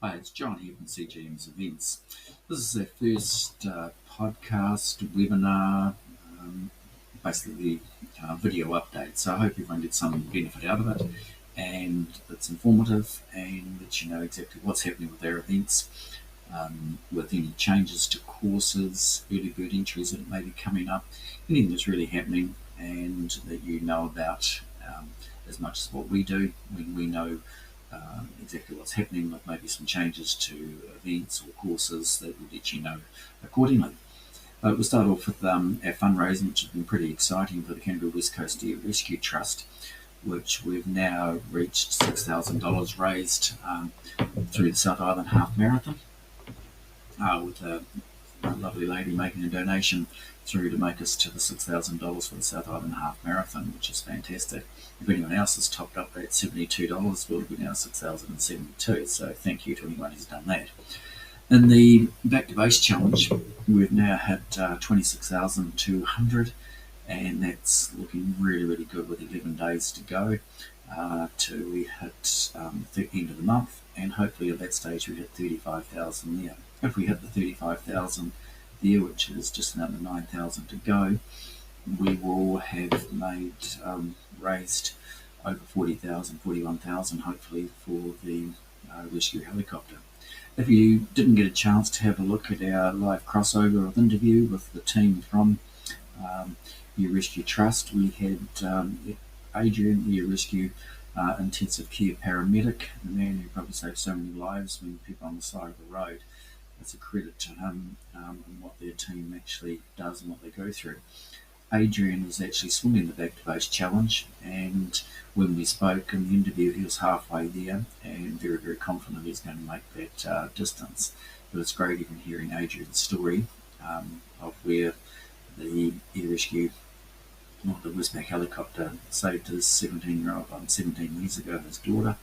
Hi, it's John here from CJM'S Events. This is our first podcast, webinar, um, basically video update. So I hope everyone gets some benefit out of it and it's informative and lets you know exactly what's happening with our events, with any changes to courses, early bird entries that may be coming up, anything that's really happening and that you know about as much as what we do when we know exactly what's happening, with maybe some changes to events or courses that will let you know accordingly. We'll start off with our fundraising, which has been pretty exciting for the Canterbury West Coast Deer Rescue Trust, which we've now reached $6,000 raised through the South Island Half Marathon, with a lovely lady making a donation through to make us to the $6,000 for the South Island Half Marathon, which is fantastic. If anyone else has topped up that $72, we'll be now $6,072. So thank you to anyone who's done that. In the Back to Base Challenge, we've now had 26,200, and that's looking really, really good with 11 days to go till we hit the end of the month, and hopefully at that stage we hit 35,000 there. If we hit the 35,000 there, which is just another 9,000 to go, we will have raised over 40,000, 41,000 hopefully for the rescue helicopter. If you didn't get a chance to have a look at our live crossover of interview with the team from Deer Rescue Trust, we had Adrian, Deer Rescue intensive care paramedic, the man who probably saved so many lives when people on the side of the road. It's a credit to him and what their team actually does and what they go through. Adrian was actually swimming the Back to Base Challenge, and when we spoke in the interview, he was halfway there and very, very confident he's going to make that distance. But it's great even hearing Adrian's story of where the air rescue, not the Westpac helicopter, saved his 17 years ago, his daughter,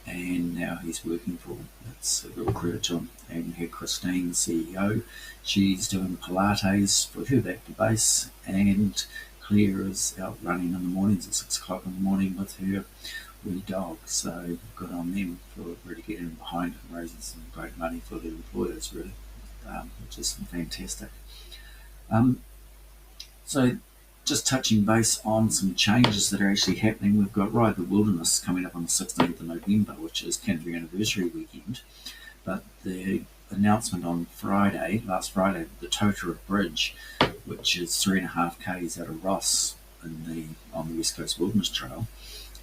and now he's working for them. It's a real credit to him. And we had Christine, the CEO. She's doing Pilates for her Back to Base, and Claire is out running in the mornings at 6 o'clock in the morning with her wee dog. So good on them for really getting behind it and raising some great money for their employers, really, which is fantastic. So just touching base on some changes that are actually happening, we've got Ride the Wilderness coming up on the 16th of November, which is Canterbury Anniversary Weekend. But the announcement on last Friday, the Totara Bridge, which is 3.5 k's out of Ross on the West Coast Wilderness Trail,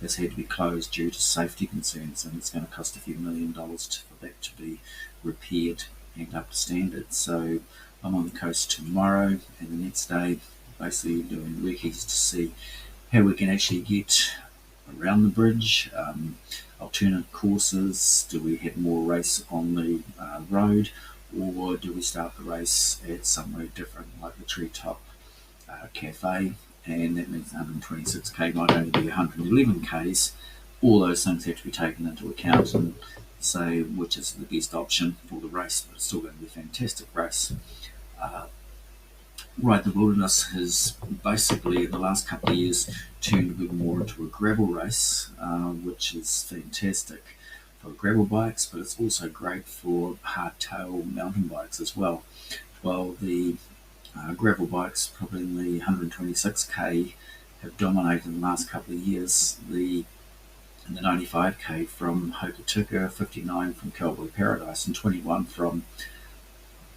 has had to be closed due to safety concerns, and it's going to cost a few $1 million for that to be repaired and up to standard. So I'm on the coast tomorrow and the next day, basically doing recce's to see how we can actually get around the bridge, alternate courses. Do we have more race on the road, or do we start the race at somewhere different, like the Treetop Cafe? And that means 126k might only be 111 k's. All those things have to be taken into account and say which is the best option for the race, but it's still going to be a fantastic race. Ride the Wilderness has basically, in the last couple of years, turned a bit more into a gravel race, which is fantastic for gravel bikes, but it's also great for hardtail mountain bikes as well. While the gravel bikes, probably in the 126k, have dominated in the last couple of years, in the 95k from Hokitika, 59 from Cowboy Paradise, and 21 from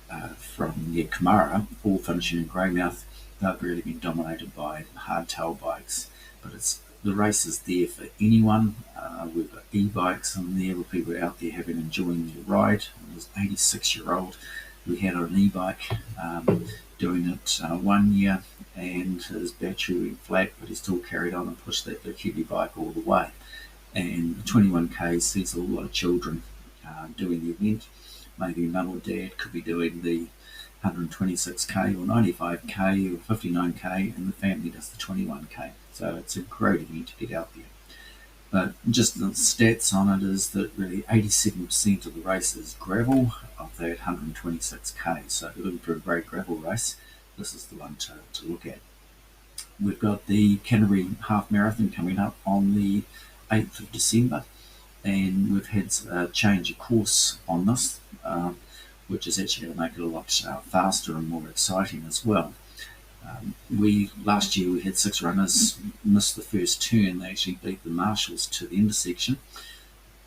Kamara, all finishing in Greymouth. They've really been dominated by hardtail bikes, but the race is there for anyone. We've got e-bikes in there where people are out there enjoying their ride. There's an 86-year-old who had an e-bike doing it 1 year, and his battery went flat, but he still carried on and pushed that big heavy bike all the way. And the 21k sees a lot of children doing the event. Maybe mum or dad could be doing the 126k or 95k or 59k, and the family does the 21k. So it's a great event to get out there. But just the stats on it is that really 87% of the race is gravel of that 126k. So if you're looking for a great gravel race, this is the one to look at. We've got the Canterbury Half Marathon coming up on the 8th of December. and we've had a change of course on this, which is actually going to make it a lot faster and more exciting as well. Last year we had 6 runners miss the first turn. They actually beat the marshals to the intersection,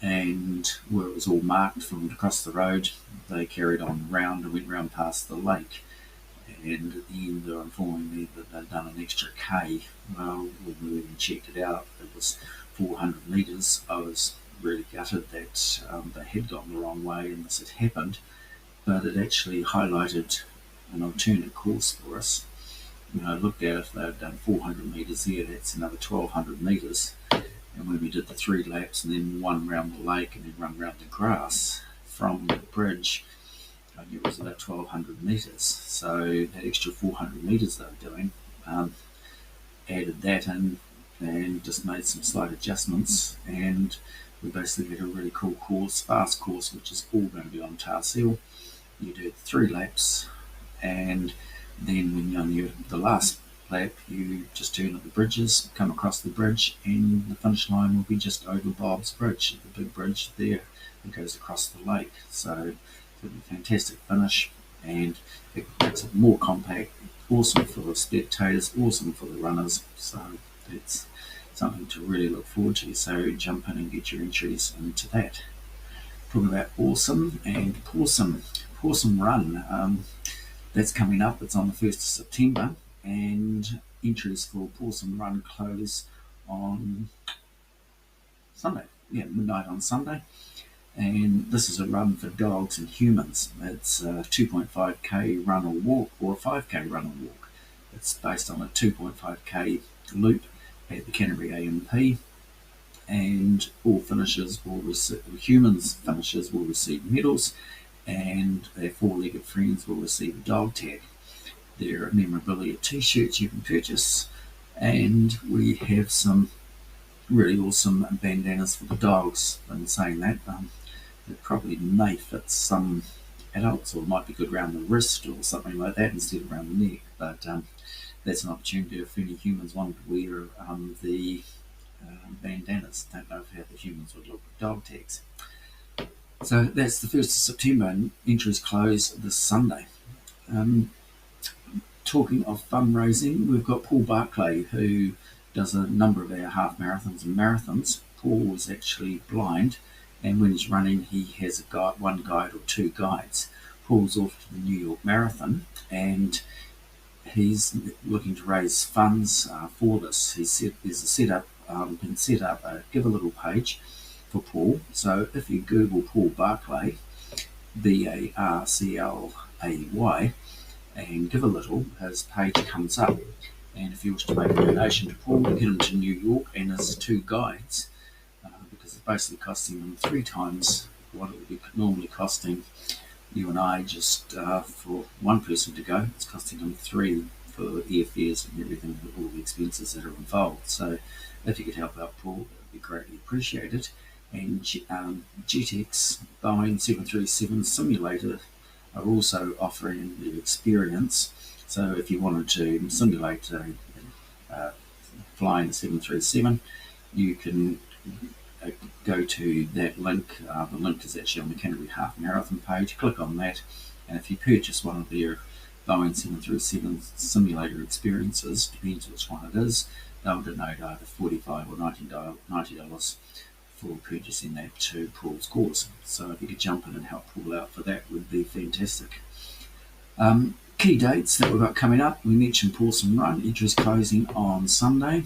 and where it was all marked from across the road, they carried on round and went round past the lake. And at the end, they were informing me that they'd done an extra K. Well, when we went and checked it out, it was 400 metres. I was really gutted that they had gone the wrong way and this had happened, but it actually highlighted an alternate course for us. I looked at if they'd done 400 metres there, that's another 1,200 metres. And when we did the 3 laps and then one round the lake and then run round the grass from the bridge, I think it was about 1,200 metres. So that extra 400 metres they were doing, added that in and just made some slight adjustments. And we basically had a really cool course, fast course, which is all going to be on tar seal. You do 3 laps, and then when you're on the last lap, you just turn at the bridges, come across the bridge, and the finish line will be just over Bob's Bridge, the big bridge there that goes across the lake. So it'll be a fantastic finish, and it makes it more compact, awesome for the spectators, awesome for the runners. So it's something to really look forward to. So jump in and get your entries into that. Talking about awesome and Pawsome Run. That's coming up. It's on the 1st of September, and entries for Pawsome Run close on Sunday. Yeah, midnight on Sunday. And this is a run for dogs and humans. It's a 2.5k run or walk, or a 5k run or walk. It's based on a 2.5k loop at the Canterbury AMP, and all finishers will receive, humans finishers will receive medals, and their 4-legged friends will receive a dog tag. There are memorabilia t-shirts you can purchase, and we have some really awesome bandanas for the dogs. And saying that, it probably may fit some adults, or might be good around the wrist or something like that instead of around the neck. But that's an opportunity if any humans wanted to wear the bandanas. Don't know how the humans would look with dog tags. So that's the 1st of September, and entries close this Sunday. Talking of fundraising, we've got Paul Barclay, who does a number of our half marathons and marathons. Paul was actually blind, and when he's running, he has a guide, one guide or 2 guides. Paul's off to the New York Marathon, and he's looking to raise funds for this. He said there's been set up a Give a Little page for Paul. So if you Google Paul Barclay, Barclay, and Give a Little, his page comes up. And if you wish to make a donation to Paul, get him to New York and his 2 guides, because it's basically costing them 3 times what it would be normally costing you and I just for one person to go. It's costing them 3 for airfares and everything, all the expenses that are involved. So if you could help out Paul, that would be greatly appreciated. And GTX Boeing 737 simulator are also offering the experience. So if you wanted to simulate flying the 737, you can go to that link. The link is actually on the Canterbury Half Marathon page. Click on that, and if you purchase one of their Boeing 737 simulator experiences, depends which one it is, they'll donate either $45 or $90 for purchasing that to Paul's cause. So if you could jump in and help Paul out for that, would be fantastic. Key dates that we've got coming up. We mentioned Pawsome Run, entries closing on Sunday.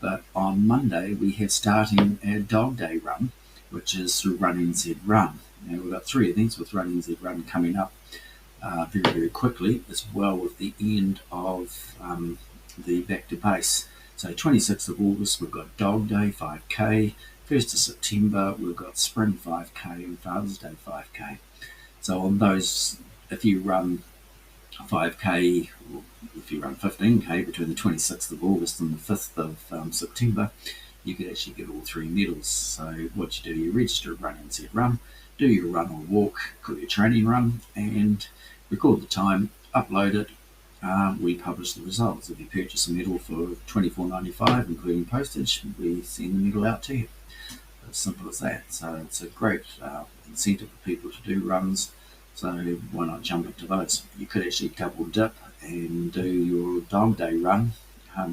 But on Monday, we have starting our Dog Day Run, which is through Run NZ Run. Now, we've got 3 events with Run NZ Run coming up very, very quickly, as well with the end of the Back to Base. So 26th of August, we've got Dog Day 5K. 1st of September, we've got Spring 5K and Father's Day 5K. So on those, if you run 5K, or if you run 15K between the 26th of August and the 5th of September, you could actually get all 3 medals. So what you do, you register at Run NZ Run, do your run or walk, call your training run, and record the time, upload it. We publish the results. If you purchase a medal for $24.95, including postage, we send the medal out to you. as simple as that. So it's a great incentive for people to do runs. So why not jump into those? You could actually double dip and do your dog day run,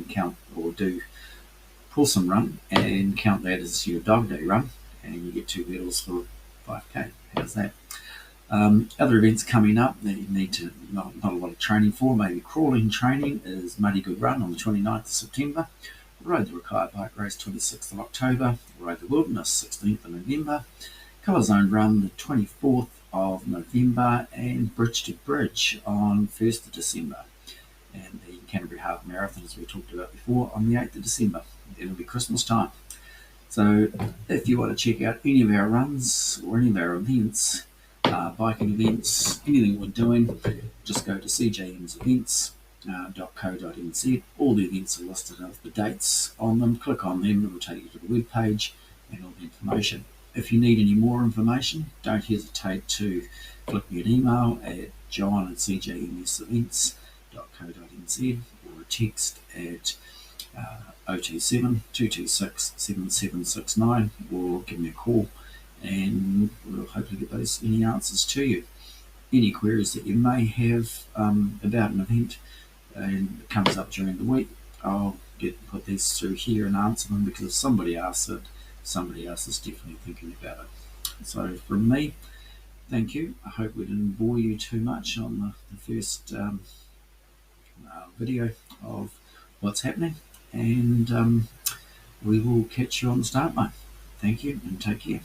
count or do Pulsum run and count that as your dog day run, and you get 2 medals for 5k. How's that? Other events coming up that you need to not a lot of training for, maybe crawling training, is Muddy Good Run on the 29th of September, Ride the Retired Bike Race 26th of October, Ride the Wilderness 16th of November, Colour Zone Run the 24th of November, and Bridge to Bridge on 1st of December, and the Canterbury Half Marathon, as we talked about before, on the 8th of December. It'll be Christmas time. So if you want to check out any of our runs or any of our events, biking events, anything we're doing, just go to CJM'S events.co.nz. All the events are listed with the dates on them. Click on them, it will take you to the web page and all the information. If you need any more information, don't hesitate to flick me an email at john@cjmsevents.co.nz or a text at 027 226 7769, or give me a call and we'll hopefully get any answers to you. Any queries that you may have about an event and it comes up during the week, I'll put these through here and answer them, because if somebody asks it, somebody else is definitely thinking about it. So from me, thank you. I hope we didn't bore you too much on the first video of what's happening, and we will catch you on the start line. Thank you and take care.